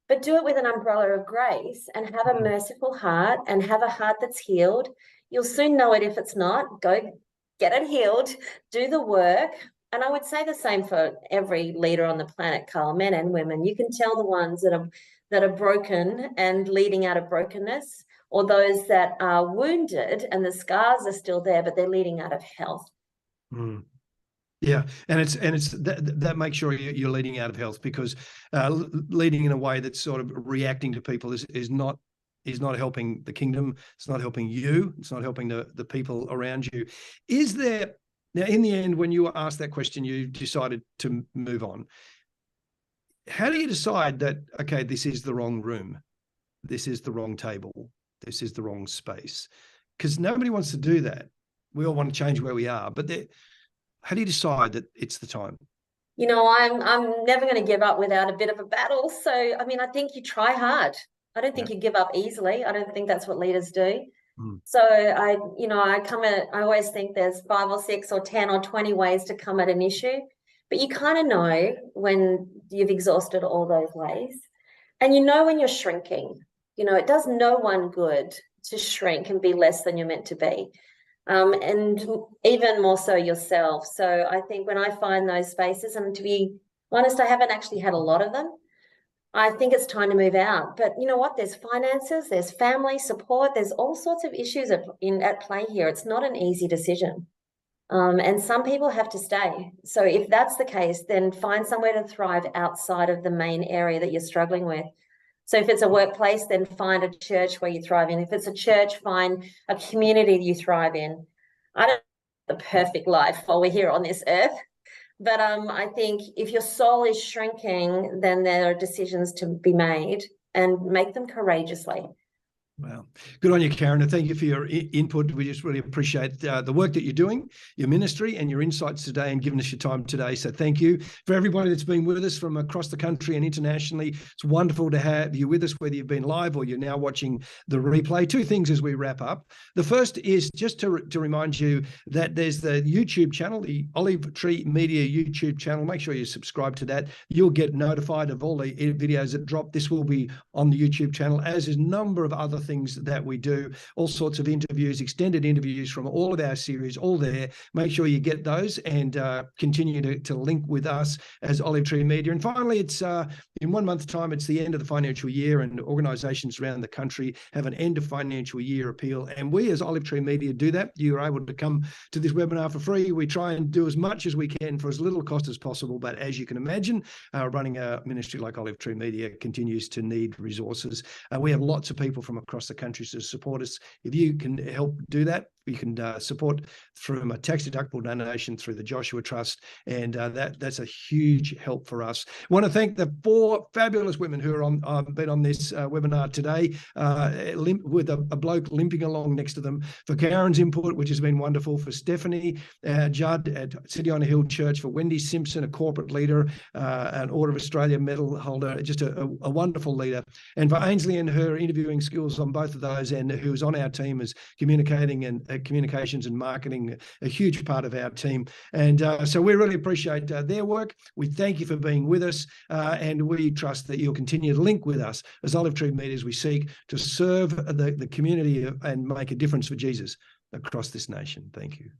but do it with an umbrella of grace, and have a merciful heart, and have a heart that's healed. You'll soon know it if it's not. Go get it healed, do the work. And I would say the same for every leader on the planet, Karl, men and women. You can tell the ones that are broken and leading out of brokenness, or those that are wounded and the scars are still there, but they're leading out of health. Yeah, and it's that makes sure you're leading out of health, because leading in a way that's sort of reacting to people is not helping the kingdom. It's not helping you. It's not helping the people around you. Is there, now in the end, when you were asked that question, you decided to move on. How do you decide that, okay, this is the wrong room, this is the wrong table, this is the wrong space? Because nobody wants to do that. We all want to change where we are, but how do you decide that it's the time? I'm never going to give up without a bit of a battle. So, I mean, I think you try hard. I don't think you give up easily. I don't think that's what leaders do. So I always think there's 5 or 6 or 10 or 20 ways to come at an issue, but you kind of know when you've exhausted all those ways, and when you're shrinking. It does no one good to shrink and be less than you're meant to be. And even more so yourself. So I think when I find those spaces, and to be honest, I haven't actually had a lot of them, I think it's time to move out. But you know what? There's finances, there's family support, there's all sorts of issues at play here. It's not an easy decision. And some people have to stay. So if that's the case, then find somewhere to thrive outside of the main area that you're struggling with. So if it's a workplace, then find a church where you thrive in. If it's a church, find a community you thrive in. I don't know the perfect life while we're here on this earth, but I think if your soul is shrinking, then there are decisions to be made, and make them courageously. Wow. Good on you, Karen. And thank you for your input. We just really appreciate the work that you're doing, your ministry, and your insights today, and giving us your time today. So thank you. For everybody that's been with us from across the country and internationally, it's wonderful to have you with us, whether you've been live or you're now watching the replay. 2 things as we wrap up. The first is just to remind you that there's the YouTube channel, the Olive Tree Media YouTube channel. Make sure you subscribe to that. You'll get notified of all the videos that drop. This will be on the YouTube channel, as is a number of other things that we do, all sorts of interviews, extended interviews from all of our series, all there. Make sure you get those and continue to link with us as Olive Tree Media. And finally, it's in 1 month's time, it's the end of the financial year, and organisations around the country have an end of financial year appeal. And we as Olive Tree Media do that. You're able to come to this webinar for free. We try and do as much as we can for as little cost as possible. But as you can imagine, running a ministry like Olive Tree Media continues to need resources. We have lots of people from across the country to support us. If you can help do that, you can support from a tax-deductible donation through the Joshua Trust, and that's a huge help for us. I want to thank the 4 fabulous women who are been on this webinar today, with a bloke limping along next to them, for Karen's input, which has been wonderful, for Stephanie Judd at City on a Hill Church, for Wendy Simpson, a corporate leader, an Order of Australia medal holder, just a wonderful leader, and for Ainsley and her interviewing skills on both of those, and who's on our team as communicating and communications and marketing, a huge part of our team. And so we really appreciate their work. We thank you for being with us, and we trust that you'll continue to link with us as Olive Tree Media as we seek to serve the community and make a difference for Jesus across this nation. Thank you.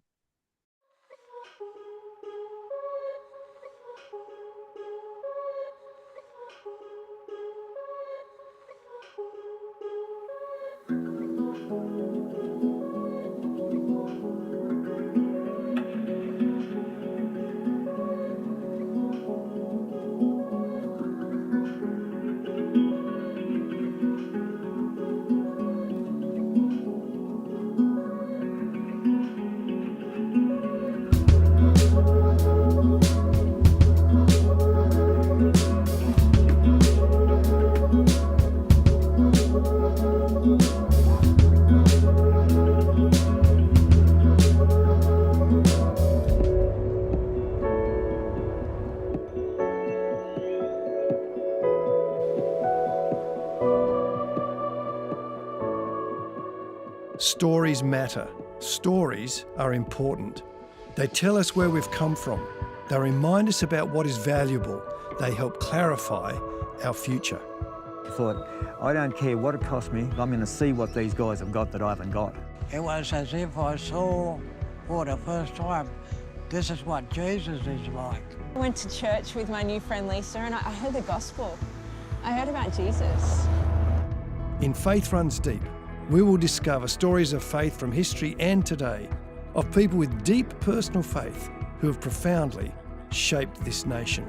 Stories matter. Stories are important. They tell us where we've come from. They remind us about what is valuable. They help clarify our future. I thought, I don't care what it costs me, I'm going to see what these guys have got that I haven't got. It was as if I saw for the first time, this is what Jesus is like. I went to church with my new friend Lisa and I heard the gospel. I heard about Jesus. In Faith Runs Deep, we will discover stories of faith from history and today, of people with deep personal faith who have profoundly shaped this nation.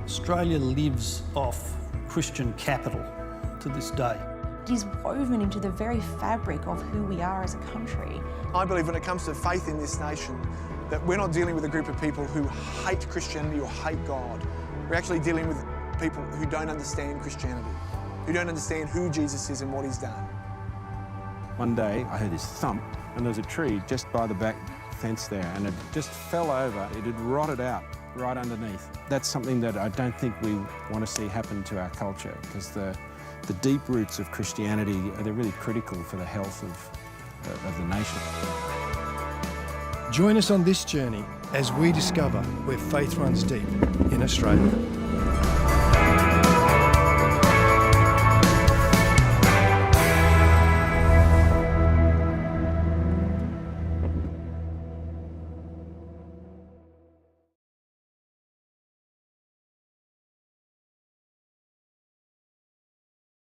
Australia lives off Christian capital to this day. It is woven into the very fabric of who we are as a country. I believe when it comes to faith in this nation, that we're not dealing with a group of people who hate Christianity or hate God. We're actually dealing with people who don't understand Christianity, who don't understand who Jesus is and what he's done. One day I heard this thump, and there was a tree just by the back fence there, and it just fell over. It had rotted out right underneath. That's something that I don't think we want to see happen to our culture, because the deep roots of Christianity, they're really critical for the health of the nation. Join us on this journey as we discover where faith runs deep in Australia.